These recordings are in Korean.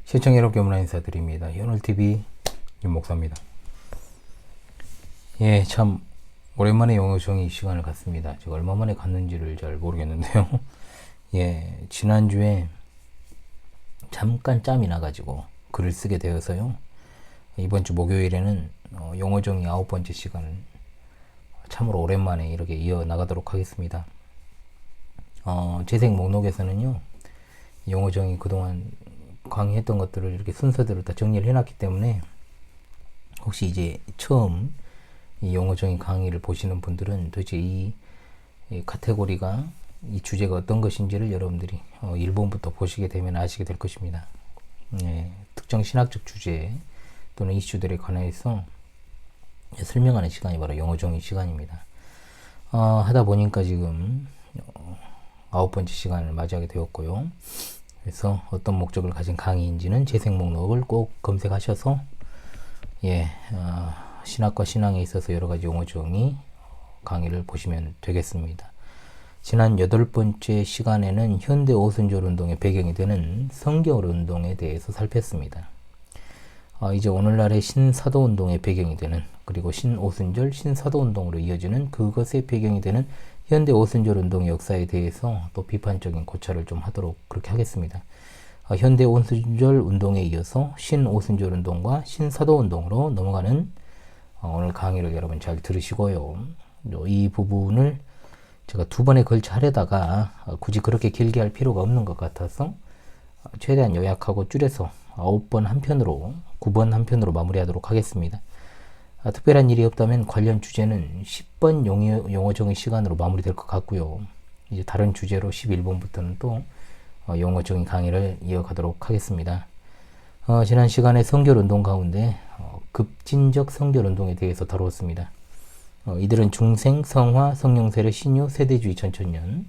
시청자 여러분께 문화 인사드립니다. 현울TV 윤목사입니다. 예, 참 오랜만에 영어 정의 시간을 갖습니다. 제가 얼마 만에 갔는지를 잘 모르겠는데요. 예, 지난주에 잠깐 짬이 나가지고 글을 쓰게 되어서요. 이번 주 목요일에는 영어 정의 9번째 시간을 참으로 오랜만에 이렇게 이어나가도록 하겠습니다. 재생 목록에서는요. 영어 정의 그동안 강의했던 것들을 이렇게 순서대로 다 정리를 해놨기 때문에 혹시 이제 처음 이 영어 정의 강의를 보시는 분들은 도대체 이 카테고리가 이 주제가 어떤 것인지를 여러분들이 1번부터 보시게 되면 아시게 될 것입니다. 네, 특정 신학적 주제 또는 이슈들에 관해서 설명하는 시간이 바로 영어 정의 시간입니다. 하다 보니까 지금 9번째 시간을 맞이하게 되었고요. 그래서 어떤 목적을 가진 강의인지는 재생 목록을 꼭 검색하셔서 신학과 신앙에 있어서 여러가지 용어 정의 강의를 보시면 되겠습니다. 지난 8번째 시간에는 현대 오순절 운동의 배경이 되는 성결 운동에 대해서 살폈습니다. 이제 오늘날의 신사도 운동의 배경이 되는, 그리고 신오순절 신사도 운동으로 이어지는 그것의 배경이 되는 현대 오순절 운동의 역사에 대해서 또 비판적인 고찰을 좀 하도록 그렇게 하겠습니다. 현대 오순절 운동에 이어서 신오순절 운동과 신사도 운동으로 넘어가는 오늘 강의를 여러분 잘 들으시고요. 이 부분을 제가 2번에 걸쳐 하려다가 굳이 그렇게 길게 할 필요가 없는 것 같아서 최대한 요약하고 줄여서 9번 한 편으로 9번 한 편으로 마무리하도록 하겠습니다. 특별한 일이 없다면 관련 주제는 10번 영어 정의 시간으로 마무리될 것 같고요. 이제 다른 주제로 11번부터는 또 영어 정의 강의를 이어가도록 하겠습니다. 지난 시간에 성결운동 가운데 급진적 성결운동에 대해서 다루었습니다. 이들은 중생, 성화, 성령세례, 신유, 세대주의, 전천년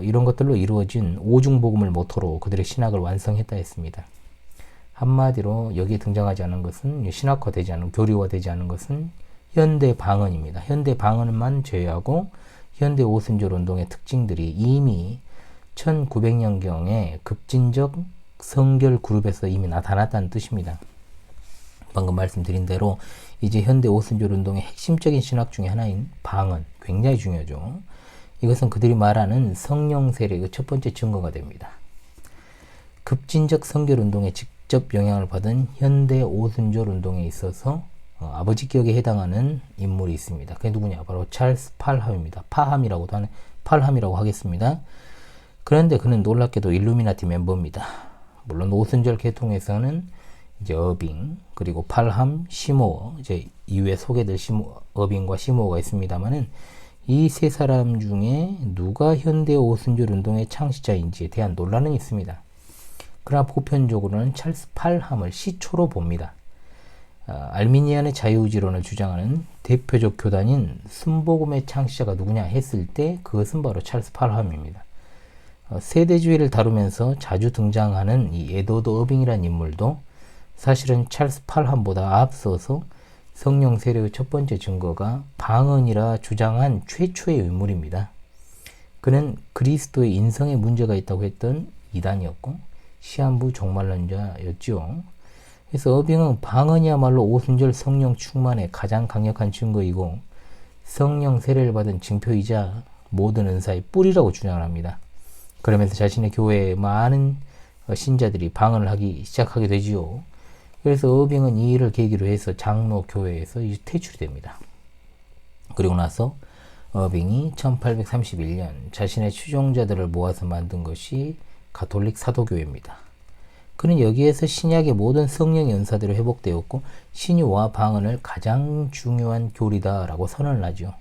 이런 것들로 이루어진 오중복음을 모토로 그들의 신학을 완성했다 했습니다. 한마디로 여기에 등장하지 않은 것은 신학화되지 않은, 교리화되지 않은 것은 현대 방언입니다. 현대 방언만 제외하고 현대 오순절 운동의 특징들이 이미 1900년경에 급진적 성결 그룹에서 이미 나타났다는 뜻입니다. 방금 말씀드린 대로 이제 현대 오순절 운동의 핵심적인 신학 중에 하나인 방언, 굉장히 중요하죠. 이것은 그들이 말하는 성령 세례의 첫 번째 증거가 됩니다. 급진적 성결 운동에 직접 영향을 받은 현대 오순절 운동에 있어서 아버지 격에 해당하는 인물이 있습니다. 그게 누구냐? 바로 찰스 팔함입니다. 파함이라고도 하는, 팔함이라고 하겠습니다. 그런데 그는 놀랍게도 일루미나티 멤버입니다. 물론 오순절 계통에서는 이제 어빙, 그리고 팔함, 시모어, 이제 이후에 소개될 어빙과 시모어가 있습니다만은 이 세 사람 중에 누가 현대 오순절 운동의 창시자인지에 대한 논란은 있습니다. 그러나 보편적으로는 찰스 팔함을 시초로 봅니다. 알미니안의 자유의지론을 주장하는 대표적 교단인 순복음의 창시자가 누구냐 했을 때 그것은 바로 찰스 팔함입니다. 세대주의를 다루면서 자주 등장하는 이 에드워드 어빙이라는 인물도 사실은 찰스 팔함보다 앞서서 성령 세례의 첫 번째 증거가 방언이라 주장한 최초의 인물입니다. 그는 그리스도의 인성에 문제가 있다고 했던 이단이었고 시한부 종말론자였죠. 그래서 어빙은 방언이야말로 오순절 성령 충만의 가장 강력한 증거이고 성령 세례를 받은 징표이자 모든 은사의 뿌리라고 주장을 합니다. 그러면서 자신의 교회에 많은 신자들이 방언을 하기 시작하게 되지요. 그래서 어빙은 이 일을 계기로 해서 장로 교회에서 퇴출이 됩니다. 그리고 나서 어빙이 1831년 자신의 추종자들을 모아서 만든 것이 가톨릭 사도교회입니다. 그는 여기에서 신약의 모든 성령의 은사대로 회복되었고 신유와 방언을 가장 중요한 교리다라고 선언을 하죠.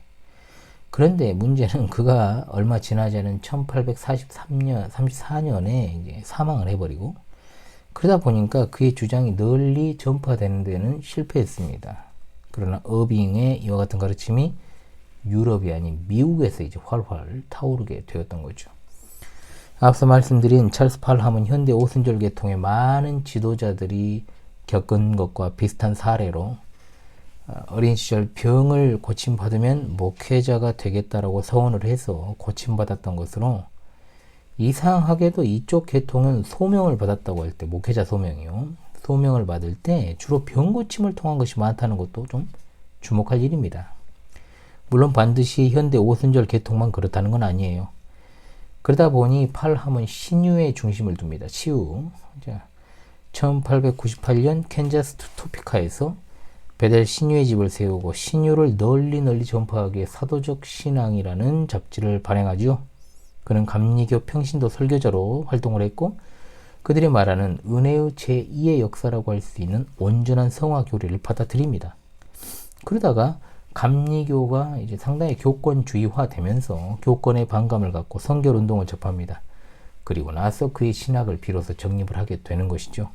그런데 문제는 그가 얼마 지나지 않은 1834년에 이제 사망을 해버리고 그러다 보니까 그의 주장이 널리 전파되는 데는 실패했습니다. 그러나 어빙의 이와 같은 가르침이 유럽이 아닌 미국에서 이제 활활 타오르게 되었던 거죠. 앞서 말씀드린 찰스 팔함은 현대 오순절 계통의 많은 지도자들이 겪은 것과 비슷한 사례로 어린 시절 병을 고침받으면 목회자가 되겠다라고 서원을 해서 고침받았던 것으로 이상하게도 이쪽 계통은 소명을 받았다고 할 때, 목회자 소명이요. 소명을 받을 때 주로 병고침을 통한 것이 많다는 것도 좀 주목할 일입니다. 물론 반드시 현대 오순절 계통만 그렇다는 건 아니에요. 그러다 보니 팔함은 신유에 중심을 둡니다. 치유. 1898년 캔자스 토피카에서 베델 신유의 집을 세우고 신유를 널리 전파하기에 사도적 신앙이라는 잡지를 발행하죠. 그는 감리교 평신도 설교자로 활동을 했고 그들이 말하는 은혜의 제2의 역사라고 할 수 있는 온전한 성화 교리를 받아들입니다. 그러다가 감리교가 이제 상당히 교권주의화 되면서 교권에 반감을 갖고 성결 운동을 접합니다. 그리고 나서 그의 신학을 비로소 정립을 하게 되는 것이죠.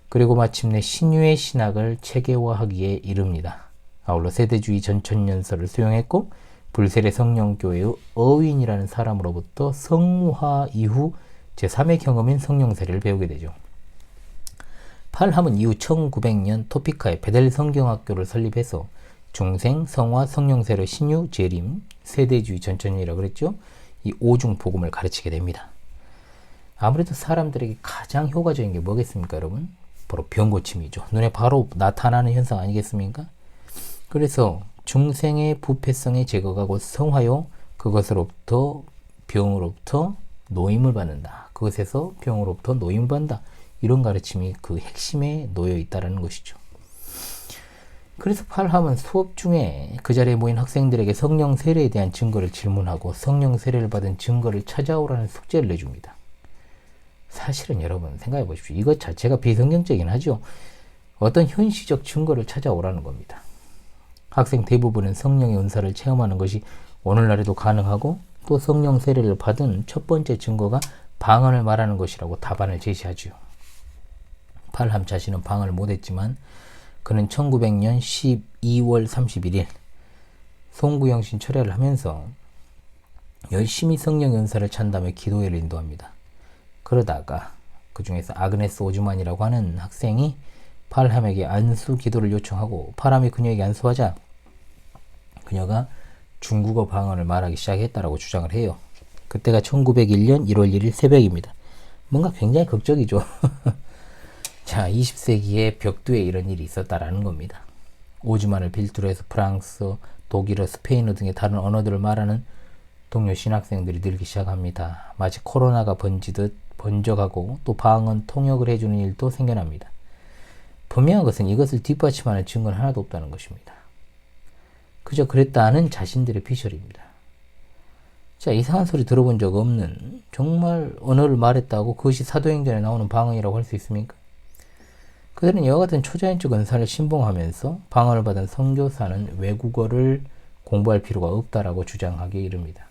그리고 마침내 신유의 신학을 체계화하기에 이릅니다. 아울러 세대주의 전천년설을 수용했고 불세례 성령교회의 어윈이라는 사람으로부터 성화 이후 제3의 경험인 성령세례를 배우게 되죠. 팔함은 이후 1900년 토피카의 베델 성경학교를 설립해서 중생, 성화, 성령세례, 신유, 재림, 세대주의 전천년이라고 그랬죠. 이 오중 복음을 가르치게 됩니다. 아무래도 사람들에게 가장 효과적인 게 뭐겠습니까, 여러분? 바로 병고침이죠. 눈에 바로 나타나는 현상 아니겠습니까? 그래서 중생의 부패성의 제거가 곧 성화요. 그것으로부터 병으로부터 노임을 받는다. 그것에서 병으로부터 노임을 받는다. 이런 가르침이 그 핵심에 놓여 있다는 것이죠. 그래서 팔함은 수업 중에 그 자리에 모인 학생들에게 성령 세례에 대한 증거를 질문하고 성령 세례를 받은 증거를 찾아오라는 숙제를 내줍니다. 사실은 여러분 생각해 보십시오. 이것 자체가 비성경적이긴 하죠. 어떤 현시적 증거를 찾아오라는 겁니다. 학생 대부분은 성령의 은사를 체험하는 것이 오늘날에도 가능하고 또 성령 세례를 받은 첫 번째 증거가 방언을 말하는 것이라고 답안을 제시하죠. 팔함 자신은 방언을 못했지만 그는 1900년 12월 31일 송구영신 철회를 하면서 열심히 성령의 은사를 찬다며 기도회를 인도합니다. 그러다가 그 중에서 아그네스 오즈만이라고 하는 학생이 팔함에게 안수 기도를 요청하고 팔함이 그녀에게 안수하자 그녀가 중국어 방언을 말하기 시작했다라고 주장을 해요. 그때가 1901년 1월 1일 새벽입니다. 뭔가 굉장히 극적이죠. 자, 20세기에 벽두에 이런 일이 있었다라는 겁니다. 오즈만을 필두로 해서 프랑스, 독일어, 스페인어 등의 다른 언어들을 말하는 동료 신학생들이 늘기 시작합니다. 마치 코로나가 번져가고 또 방언 통역을 해주는 일도 생겨납니다. 분명한 것은 이것을 뒷받침하는 증거는 하나도 없다는 것입니다. 그저 그랬다는 자신들의 피셜입니다. 자, 이상한 소리 들어본 적 없는 정말 언어를 말했다고 그것이 사도행전에 나오는 방언이라고 할 수 있습니까? 그들은 이와 같은 초자연적 은사를 신봉하면서 방언을 받은 선교사는 외국어를 공부할 필요가 없다라고 주장하기에 이릅니다.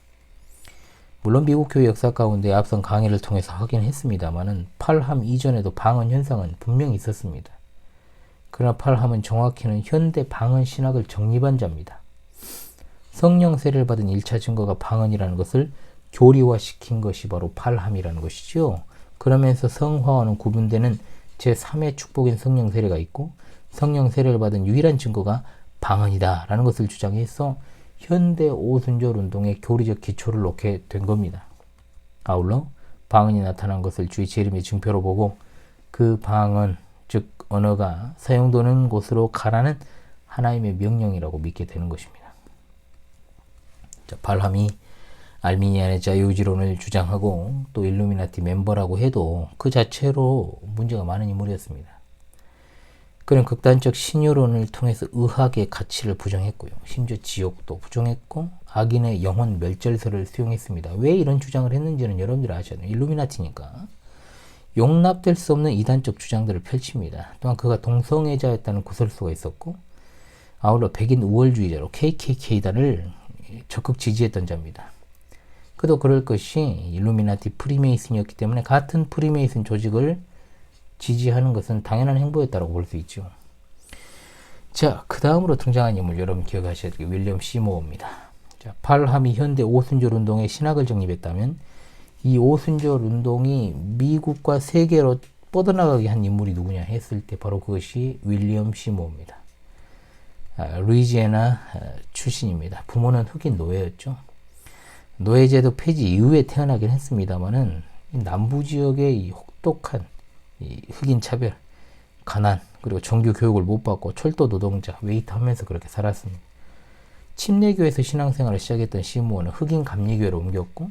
물론 미국 교회 역사 가운데 앞선 강의를 통해서 확인했습니다마는 팔함 이전에도 방언 현상은 분명히 있었습니다. 그러나 팔함은 정확히는 현대 방언 신학을 정립한 자입니다. 성령 세례를 받은 1차 증거가 방언이라는 것을 교리화시킨 것이 바로 팔함이라는 것이죠. 그러면서 성화와는 구분되는 제3의 축복인 성령 세례가 있고 성령 세례를 받은 유일한 증거가 방언이다 라는 것을 주장해서 현대 오순절 운동의 교리적 기초를 놓게 된 겁니다. 아울러 방언이 나타난 것을 주의 재림의 증표로 보고 그 방언, 즉 언어가 사용되는 곳으로 가라는 하나님의 명령이라고 믿게 되는 것입니다. 자, 팔함이 알미니안의 자유의지론을 주장하고 또 일루미나티 멤버라고 해도 그 자체로 문제가 많은 인물이었습니다. 그는 극단적 신유론을 통해서 의학의 가치를 부정했고요. 심지어 지옥도 부정했고 악인의 영혼 멸절설을 수용했습니다. 왜 이런 주장을 했는지는 여러분들이 아시잖아요. 일루미나티니까. 용납될 수 없는 이단적 주장들을 펼칩니다. 또한 그가 동성애자였다는 구설수가 있었고 아울러 백인 우월주의자로 KKK단을 적극 지지했던 자입니다. 그도 그럴 것이 일루미나티 프리메이슨이었기 때문에 같은 프리메이슨 조직을 지지하는 것은 당연한 행보였다고 볼 수 있죠. 자, 그 다음으로 등장한 인물 여러분 기억하셔야 될 게 윌리엄 시모어입니다. 자, 팔함이 현대 오순절 운동의 신학을 정립했다면 이 오순절 운동이 미국과 세계로 뻗어나가게 한 인물이 누구냐 했을 때 바로 그것이 윌리엄 시모어입니다. 루이지애나 출신입니다. 부모는 흑인 노예였죠. 노예제도 폐지 이후에 태어나긴 했습니다만은 남부 지역의 이 혹독한 이 흑인 차별, 가난, 그리고 정규 교육을 못 받고 철도 노동자, 웨이트 하면서 그렇게 살았습니다. 침례교에서 신앙생활을 시작했던 시므온은 흑인 감리교회로 옮겼고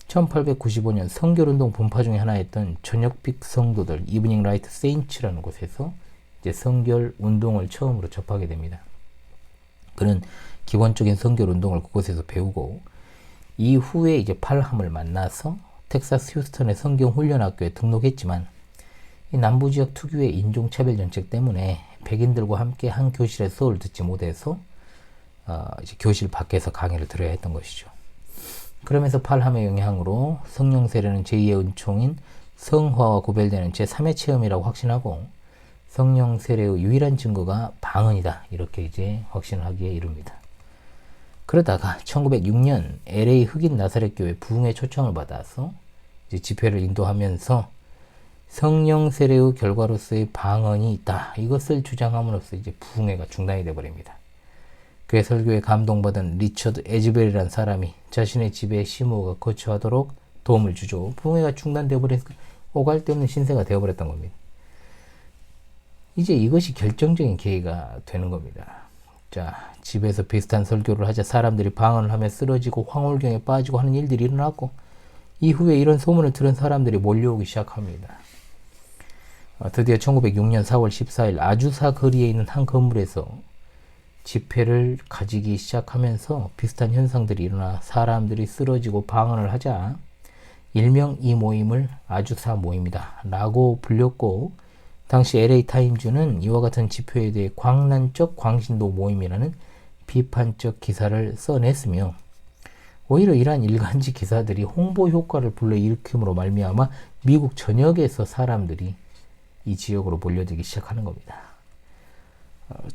1895년 성결운동 분파 중에 하나였던 저녁빛 성도들 이브닝 라이트 세인츠라는 곳에서 이제 성결 운동을 처음으로 접하게 됩니다. 그는 기본적인 성결 운동을 그곳에서 배우고 이후에 이제 팔함을 만나서 텍사스 휴스턴의 성경 훈련학교에 등록했지만 이 남부 지역 특유의 인종차별 정책 때문에 백인들과 함께 한 교실에 수업을 듣지 못해서 이제 교실 밖에서 강의를 들어야 했던 것이죠. 그러면서 팔함의 영향으로 성령 세례는 제2의 은총인 성화와 구별되는 제3의 체험이라고 확신하고 성령 세례의 유일한 증거가 방언이다 이렇게 이제 확신하기에 이릅니다. 그러다가 1906년 LA 흑인 나사렛 교회 부흥회 초청을 받아서 이제 집회를 인도하면서 성령 세례의 결과로서의 방언이 있다 이것을 주장함으로써 이제 부흥회가 중단이 되어버립니다. 그의 설교에 감동받은 리처드 에즈벨이라는 사람이 자신의 집에 시므온가 거처하도록 도움을 주죠. 부흥회가 중단되어버려서 오갈 데 없는 신세가 되어버렸던 겁니다. 이제 이것이 결정적인 계기가 되는 겁니다. 자, 집에서 비슷한 설교를 하자 사람들이 방언을 하며 쓰러지고 황홀경에 빠지고 하는 일들이 일어났고 이후에 이런 소문을 들은 사람들이 몰려오기 시작합니다. 드디어 1906년 4월 14일 아주사 거리에 있는 한 건물에서 집회를 가지기 시작하면서 비슷한 현상들이 일어나 사람들이 쓰러지고 방언을 하자 일명 이 모임을 아주사 모임이다 라고 불렸고 당시 LA타임즈는 이와 같은 집회에 대해 광란적 광신도 모임이라는 비판적 기사를 써냈으며 오히려 이러한 일간지 기사들이 홍보 효과를 불러일으킴으로 말미암아 미국 전역에서 사람들이 이 지역으로 몰려들기 시작하는 겁니다.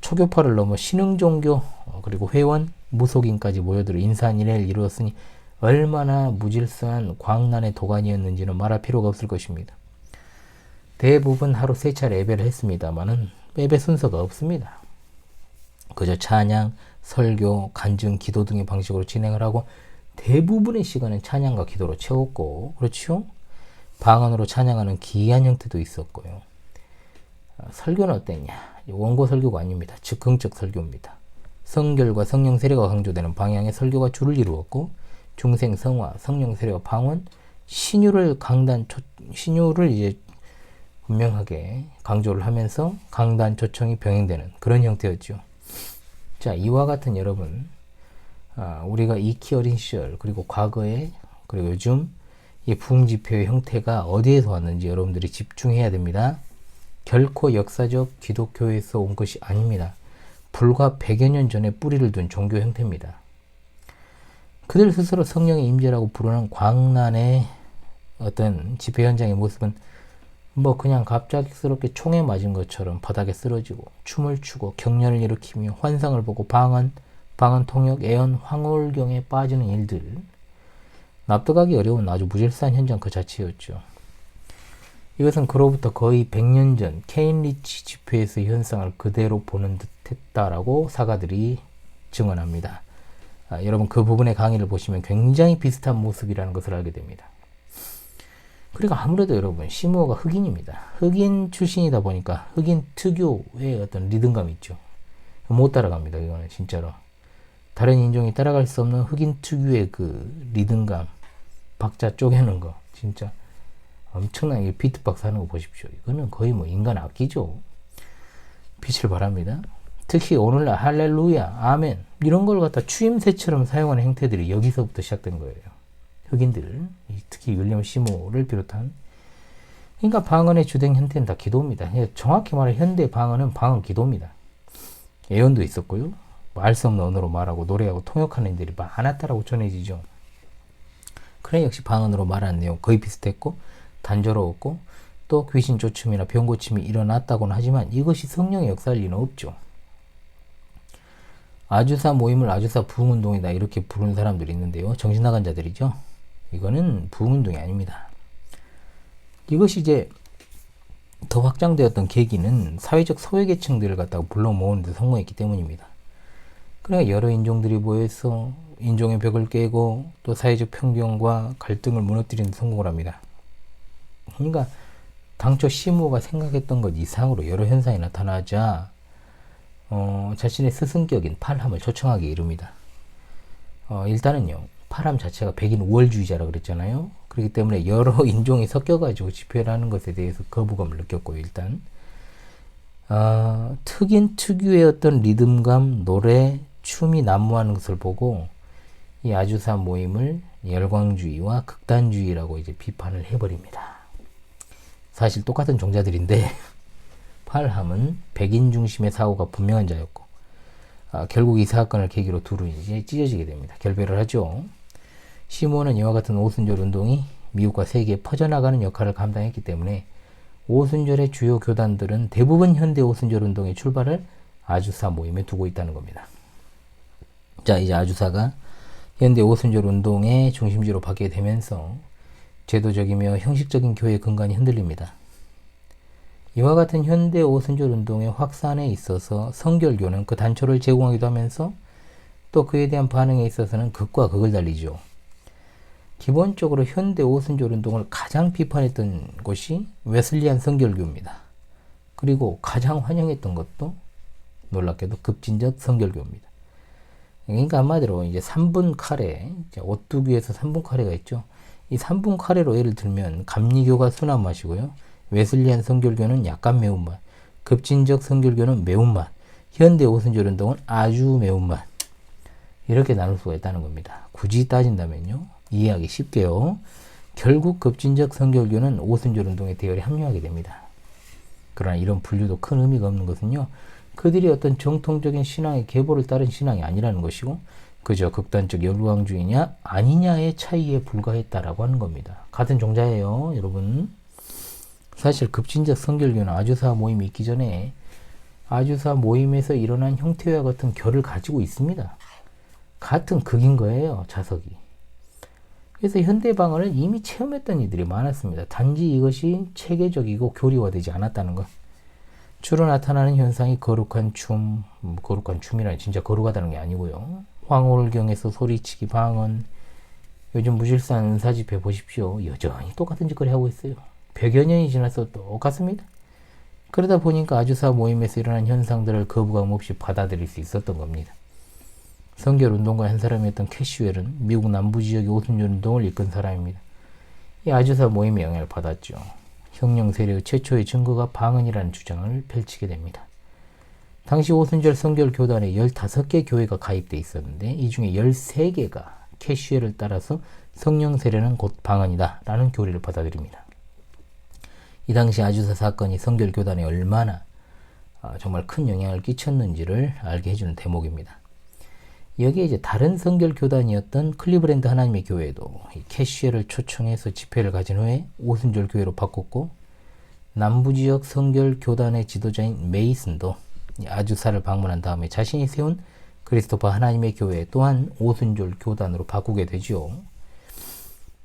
초교파를 넘어 신흥종교 그리고 회원, 무속인까지 모여들어 인산인해를 이루었으니 얼마나 무질서한 광란의 도가니였는지는 말할 필요가 없을 것입니다. 대부분 하루 3차례 예배를 했습니다마는 예배 순서가 없습니다. 그저 찬양, 설교, 간증, 기도 등의 방식으로 진행을 하고 대부분의 시간은 찬양과 기도로 채웠고 그렇죠? 방언으로 찬양하는 기이한 형태도 있었고요. 설교는 어땠냐? 원고 설교가 아닙니다. 즉흥적 설교입니다. 성결과 성령 세례가 강조되는 방향의 설교가 주를 이루었고 중생 성화, 성령 세례와 방언, 신유를 이제 분명하게 강조를 하면서 강단 초청이 병행되는 그런 형태였죠. 자, 이와 같은 여러분, 우리가 익히 어린 시절 그리고 과거에 그리고 요즘 이 부흥 집회의 형태가 어디에서 왔는지 여러분들이 집중해야 됩니다. 결코 역사적 기독교에서 온 것이 아닙니다. 불과 100여 년 전에 뿌리를 둔 종교 형태입니다. 그들 스스로 성령의 임재라고 부르는 광란의 어떤 집회 현장의 모습은 뭐 그냥 갑작스럽게 총에 맞은 것처럼 바닥에 쓰러지고 춤을 추고 경련을 일으키며 환상을 보고 방언 통역, 애언, 황홀경에 빠지는 일들 납득하기 어려운 아주 무질서한 현장 그 자체였죠. 이것은 그로부터 거의 100년 전 케인리치 집회에서의 현상을 그대로 보는 듯 했다라고 사가들이 증언합니다. 여러분 그 부분의 강의를 보시면 굉장히 비슷한 모습이라는 것을 알게 됩니다. 그리고 아무래도 여러분 시므온가 흑인입니다. 흑인 출신이다 보니까 흑인 특유의 어떤 리듬감이 있죠. 못 따라갑니다. 이거는 진짜로. 다른 인종이 따라갈 수 없는 흑인 특유의 그 리듬감, 박자 쪼개는 거 진짜 엄청나게 비트박스 하는 거 보십시오. 이거는 거의 뭐 인간 악기죠. 빛을 발합니다. 특히 오늘날 할렐루야, 아멘 이런 걸 갖다 추임새처럼 사용하는 행태들이 여기서부터 시작된 거예요. 흑인들, 특히 윌리엄 시모를 비롯한. 그러니까 방언의 주된 형태는 다 기도입니다. 정확히 말해 현대 방언은 방언 기도입니다. 예언도 있었고요. 알 수 없는 언어로 말하고 노래하고 통역하는 일들이 많았다라고 전해지죠. 그래 역시 방언으로 말하는 내용 거의 비슷했고 단조로웠고 또 귀신 쫓음이나 병 고침이 일어났다고는 하지만 이것이 성령의 역사일 리는 없죠. 아주사 모임을 아주사 부흥운동이다 이렇게 부르는 사람들이 있는데요. 정신 나간 자들이죠. 이거는 부흥운동이 아닙니다. 이것이 이제 더 확장되었던 계기는 사회적 소외계층들을 갖다가 불러 모으는 데 성공했기 때문입니다. 그러니까 여러 인종들이 모여서 인종의 벽을 깨고 또 사회적 편견과 갈등을 무너뜨리는 데 성공을 합니다. 그러니까 당초 시모가 생각했던 것 이상으로 여러 현상이 나타나자 자신의 스승격인 팔함을 초청하게 이릅니다. 일단은요, 팔함 자체가 백인 우월주의자라 그랬잖아요. 그렇기 때문에 여러 인종이 섞여가지고 집회를 하는 것에 대해서 거부감을 느꼈고요. 일단 특인 특유의 어떤 리듬감, 노래, 춤이 난무하는 것을 보고 이 아주사 모임을 열광주의와 극단주의라고 이제 비판을 해버립니다. 사실 똑같은 종자들인데 팔함은 백인 중심의 사고가 분명한 자였고 결국 이 사건을 계기로 둘은 이제 찢어지게 됩니다. 결별을 하죠. 시모는 이와 같은 오순절 운동이 미국과 세계에 퍼져나가는 역할을 감당했기 때문에 오순절의 주요 교단들은 대부분 현대 오순절 운동의 출발을 아주사 모임에 두고 있다는 겁니다. 자, 이제 아주사가 현대 오순절 운동의 중심지로 바뀌게 되면서 제도적이며 형식적인 교회의 근간이 흔들립니다. 이와 같은 현대 오순절 운동의 확산에 있어서 성결교는 그 단초를 제공하기도 하면서 또 그에 대한 반응에 있어서는 극과 극을 달리죠. 기본적으로 현대 오순절 운동을 가장 비판했던 곳이 웨슬리안 성결교입니다. 그리고 가장 환영했던 것도 놀랍게도 급진적 성결교입니다. 그러니까 한마디로 이제 3분 카레, 오뚜기에서 3분 카레가 있죠. 이 3분 카레로 예를 들면 감리교가 순한 맛이고요. 웨슬리안 성결교는 약간 매운맛, 급진적 성결교는 매운맛, 현대 오순절 운동은 아주 매운맛. 이렇게 나눌 수가 있다는 겁니다. 굳이 따진다면요. 이해하기 쉽게요. 결국 급진적 성결교는 오순절 운동의 대열에 합류하게 됩니다. 그러나 이런 분류도 큰 의미가 없는 것은요. 그들이 어떤 정통적인 신앙의 계보를 따른 신앙이 아니라는 것이고 그저 극단적 열광주의냐 아니냐의 차이에 불과했다라고 하는 겁니다. 같은 종자예요, 여러분. 사실 급진적 성결교는 아주사 모임이 있기 전에 아주사 모임에서 일어난 형태와 같은 결을 가지고 있습니다. 같은 극인 거예요, 자석이. 그래서 현대방언을 이미 체험했던 이들이 많았습니다. 단지 이것이 체계적이고 교리화되지 않았다는 것. 주로 나타나는 현상이 거룩한 춤, 거룩한 춤이라 진짜 거룩하다는 게 아니고요. 황홀경에서 소리치기 방언, 요즘 무질서한 은사집회 보십시오. 여전히 똑같은 짓거리 하고 있어요. 100여 년이 지나서 똑같습니다. 그러다 보니까 아주사 모임에서 일어난 현상들을 거부감 없이 받아들일 수 있었던 겁니다. 성결운동가 한 사람이었던 캐시웰은 미국 남부지역의 오순절 운동을 이끈 사람입니다. 이 아주사 모임에 영향을 받았죠. 혁명 세력의 최초의 증거가 방언이라는 주장을 펼치게 됩니다. 당시 오순절 성결 교단에 15개 교회가 가입되어 있었는데 이 중에 13개가 캐시웰을 따라서 성령 세례는 곧 방언이다 라는 교리를 받아들입니다. 이 당시 아주사 사건이 성결 교단에 얼마나 정말 큰 영향을 끼쳤는지를 알게 해주는 대목입니다. 여기에 이제 다른 성결 교단이었던 클리브랜드 하나님의 교회도 캐시웰을 초청해서 집회를 가진 후에 오순절 교회로 바꿨고 남부지역 성결 교단의 지도자인 메이슨도 아주사를 방문한 다음에 자신이 세운 그리스도파 하나님의 교회 또한 오순절 교단으로 바꾸게 되죠.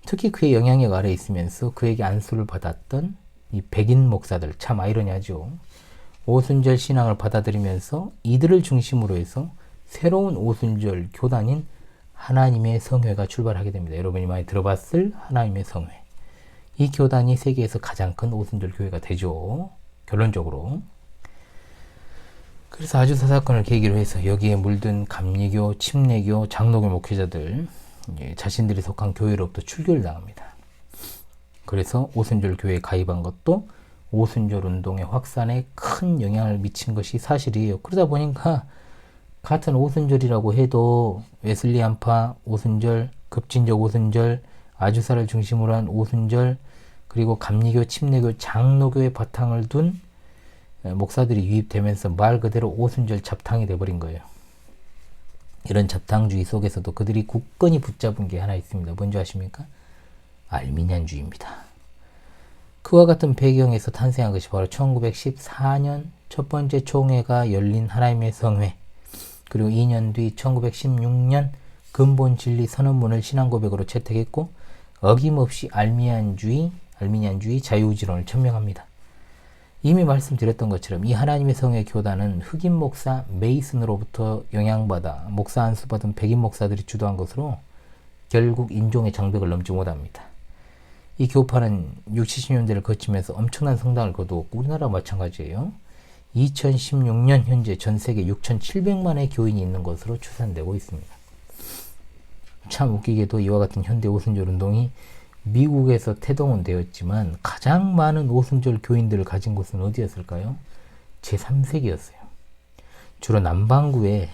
특히 그의 영향력 아래 있으면서 그에게 안수를 받았던 이 백인 목사들, 참 아이러니하죠. 오순절 신앙을 받아들이면서 이들을 중심으로 해서 새로운 오순절 교단인 하나님의 성회가 출발하게 됩니다. 여러분이 많이 들어봤을 하나님의 성회. 이 교단이 세계에서 가장 큰 오순절 교회가 되죠. 결론적으로. 그래서 아주사 사건을 계기로 해서 여기에 물든 감리교, 침례교, 장로교 목회자들 자신들이 속한 교회로부터 출교를 당합니다. 그래서 오순절 교회에 가입한 것도 오순절 운동의 확산에 큰 영향을 미친 것이 사실이에요. 그러다 보니까 같은 오순절이라고 해도 웨슬리안파 오순절, 급진적 오순절, 아주사를 중심으로 한 오순절, 그리고 감리교, 침례교, 장로교의 바탕을 둔 목사들이 유입되면서 말 그대로 오순절 잡탕이 돼버린 거예요. 이런 잡탕주의 속에서도 그들이 굳건히 붙잡은 게 하나 있습니다. 뭔지 아십니까? 알미니안주의입니다. 그와 같은 배경에서 탄생한 것이 바로 1914년 첫 번째 총회가 열린 하나님의 성회, 그리고 2년 뒤 1916년 근본 진리 선언문을 신앙 고백으로 채택했고 어김없이 알미니안주의 자유의지론을 천명합니다. 이미 말씀드렸던 것처럼 이 하나님의 성의 교단은 흑인 목사 메이슨으로부터 영향받아 목사 안수 받은 백인 목사들이 주도한 것으로 결국 인종의 장벽을 넘지 못합니다. 이 교파는 60, 70년대를 거치면서 엄청난 성장을 거두었고 우리나라와 마찬가지예요. 2016년 현재 전 세계 6,700만의 교인이 있는 것으로 추산되고 있습니다. 참 웃기게도 이와 같은 현대 오순절 운동이 미국에서 태동은 되었지만 가장 많은 오순절 교인들을 가진 곳은 어디였을까요? 제3세계였어요. 주로 남반구에,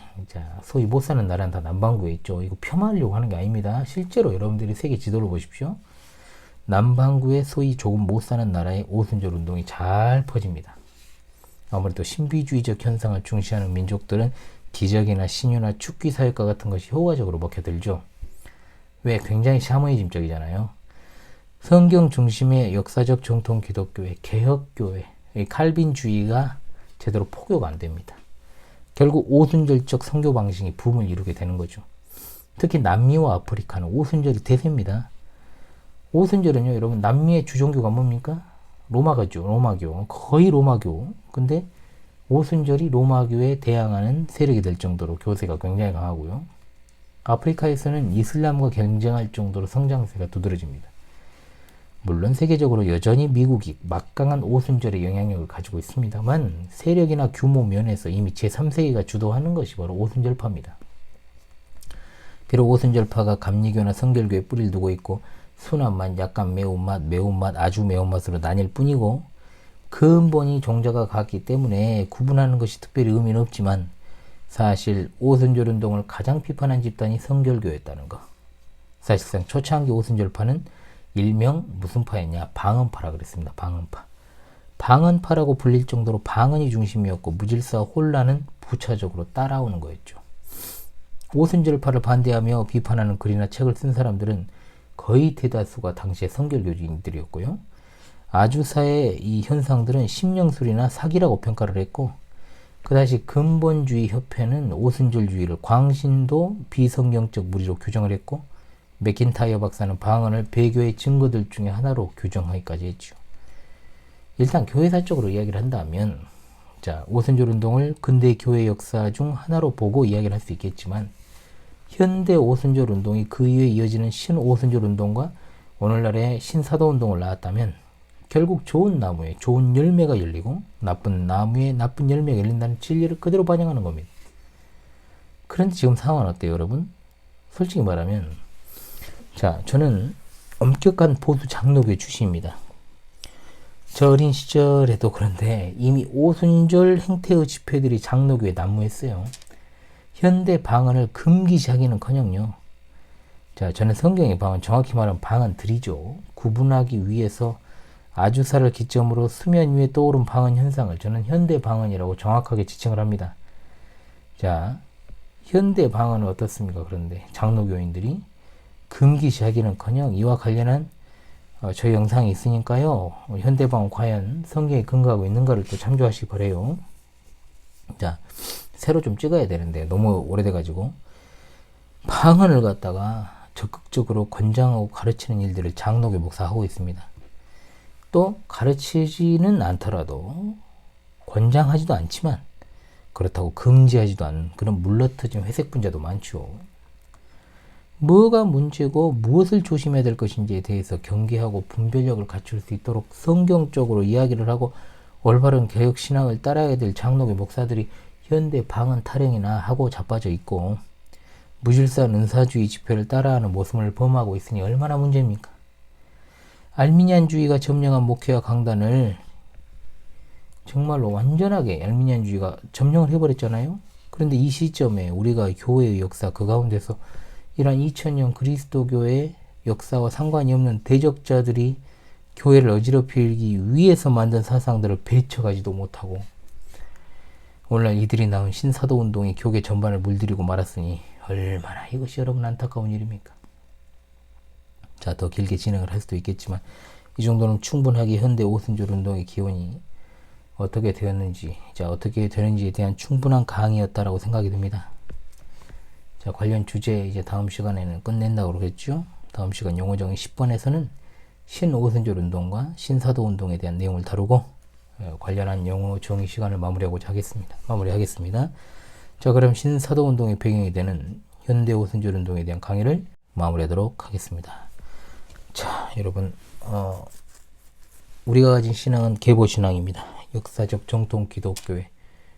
소위 못 사는 나라는 다 남반구에 있죠. 이거 폄하하려고 하는 게 아닙니다. 실제로 여러분들이 세계 지도를 보십시오. 남반구에 소위 조금 못 사는 나라의 오순절 운동이 잘 퍼집니다. 아무래도 신비주의적 현상을 중시하는 민족들은 기적이나 신유나 축기 사역과 같은 것이 효과적으로 먹혀들죠. 왜? 굉장히 샤머니즘적이잖아요. 성경 중심의 역사적 정통 기독교회, 개혁교회, 칼빈주의가 제대로 포교가 안 됩니다. 결국 오순절적 선교 방식이 붐을 이루게 되는 거죠. 특히 남미와 아프리카는 오순절이 대세입니다. 오순절은요, 여러분, 남미의 주종교가 뭡니까? 로마교죠. 로마교. 거의 로마교. 근데 오순절이 로마교에 대항하는 세력이 될 정도로 교세가 굉장히 강하고요. 아프리카에서는 이슬람과 경쟁할 정도로 성장세가 두드러집니다. 물론 세계적으로 여전히 미국이 막강한 오순절의 영향력을 가지고 있습니다만 세력이나 규모 면에서 이미 제3세계가 주도하는 것이 바로 오순절파입니다. 비록 오순절파가 감리교나 성결교에 뿌리를 두고 있고 순한맛, 약간 매운맛, 아주 매운맛으로 나뉠 뿐이고 근본이 종자가 같기 때문에 구분하는 것이 특별히 의미는 없지만 사실 오순절 운동을 가장 비판한 집단이 성결교였다는 것. 사실상 초창기 오순절파는 일명 무슨 파였냐? 방언파라 그랬습니다. 방언파. 방언파라고 불릴 정도로 방언이 중심이었고 무질서와 혼란은 부차적으로 따라오는 거였죠. 오순절파를 반대하며 비판하는 글이나 책을 쓴 사람들은 거의 대다수가 당시의 성결교인들이었고요. 아주사의 이 현상들은 심령술이나 사기라고 평가를 했고 그다시 근본주의 협회는 오순절주의를 광신도 비성경적 무리로 규정을 했고 맥킨타이어 박사는 방언을 배교의 증거들 중에 하나로 규정하기까지 했죠. 일단 교회사적으로 이야기를 한다면 오순절 운동을 근대 교회 역사 중 하나로 보고 이야기를 할 수 있겠지만 현대 오순절 운동이 그 이후에 이어지는 신오순절 운동과 오늘날의 신사도 운동을 낳았다면 결국 좋은 나무에 좋은 열매가 열리고 나쁜 나무에 나쁜 열매가 열린다는 진리를 그대로 반영하는 겁니다. 그런데 지금 상황은 어때요, 여러분? 솔직히 말하면 저는 엄격한 보수 장로교의 출신입니다. 저 어린 시절에도 그런데 이미 오순절 행태의 집회들이 장로교에 난무했어요. 현대 방언을 금기시하기는커녕요. 저는 성경의 방언, 정확히 말하면 방언들이죠. 구분하기 위해서 아주사를 기점으로 수면 위에 떠오른 방언 현상을 저는 현대 방언이라고 정확하게 지칭을 합니다. 현대 방언은 어떻습니까? 그런데 장로교인들이 금기시하기는커녕 이와 관련한 저희 영상이 있으니까요. 현대 방언 과연 성경에 근거하고 있는가를 또 참조하시기 바래요. 새로 좀 찍어야 되는데 너무 오래돼가지고 방언을 갖다가 적극적으로 권장하고 가르치는 일들을 장로교 목사가 하고 있습니다. 또 가르치지는 않더라도 권장하지도 않지만 그렇다고 금지하지도 않은 그런 물러터진 회색 분자도 많죠. 뭐가 문제고 무엇을 조심해야 될 것인지에 대해서 경계하고 분별력을 갖출 수 있도록 성경적으로 이야기를 하고 올바른 개혁신앙을 따라야 될 장로교 목사들이 현대 방언 타령이나 하고 자빠져 있고 무질서한 은사주의 집회를 따라하는 모습을 범하고 있으니 얼마나 문제입니까? 알미니안주의가 점령한 목회와 강단을 정말로 완전하게 알미니안주의가 점령을 해버렸잖아요. 그런데 이 시점에 우리가 교회의 역사 그 가운데서 이러한 2000년 그리스도교의 역사와 상관이 없는 대적자들이 교회를 어지럽히기 위해서 만든 사상들을 배척하지도 못하고 오늘날 이들이 낳은 신사도운동이 교계 전반을 물들이고 말았으니 얼마나 이것이 여러분 안타까운 일입니까? 더 길게 진행을 할 수도 있겠지만 이 정도는 충분하게 현대 오순절 운동의 기원이 어떻게 되었는지 어떻게 되는지에 대한 충분한 강의였다라고 생각이 듭니다. 관련 주제 이제 다음 시간에는 끝낸다고 그러겠죠. 다음 시간 용어정의 10번에서는 신오순절 운동과 신사도 운동에 대한 내용을 다루고 관련한 영어 정의 시간을 마무리하겠습니다. 자, 그럼 신사도 운동의 배경이 되는 현대 오순절 운동에 대한 강의를 마무리하도록 하겠습니다. 자, 여러분, 우리가 가진 신앙은 계보신앙입니다. 역사적 정통 기독교의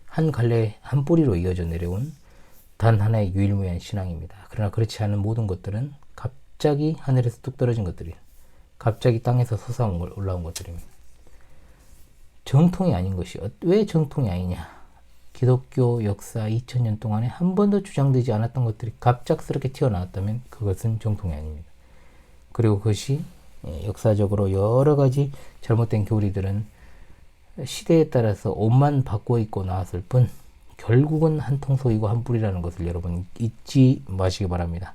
한 갈래 한 뿌리로 이어져 내려온 단 하나의 유일무이한 신앙입니다. 그러나 그렇지 않은 모든 것들은 갑자기 하늘에서 뚝 떨어진 것들이에요. 갑자기 땅에서 올라온 것들입니다. 정통이 아닌 것이 왜 정통이 아니냐? 기독교 역사 2000년 동안에 한 번도 주장되지 않았던 것들이 갑작스럽게 튀어나왔다면 그것은 정통이 아닙니다. 그리고 그것이 역사적으로 여러 가지 잘못된 교리들은 시대에 따라서 옷만 바꿔 입고 나왔을 뿐 결국은 한 통속이고 한 뿌리라는 것을 여러분 잊지 마시기 바랍니다.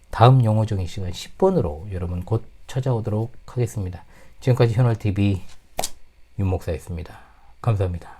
다음 영어정의 시간 10번으로 여러분 곧 찾아오도록 하겠습니다. 지금까지 현월TV 윤목사였습니다. 감사합니다.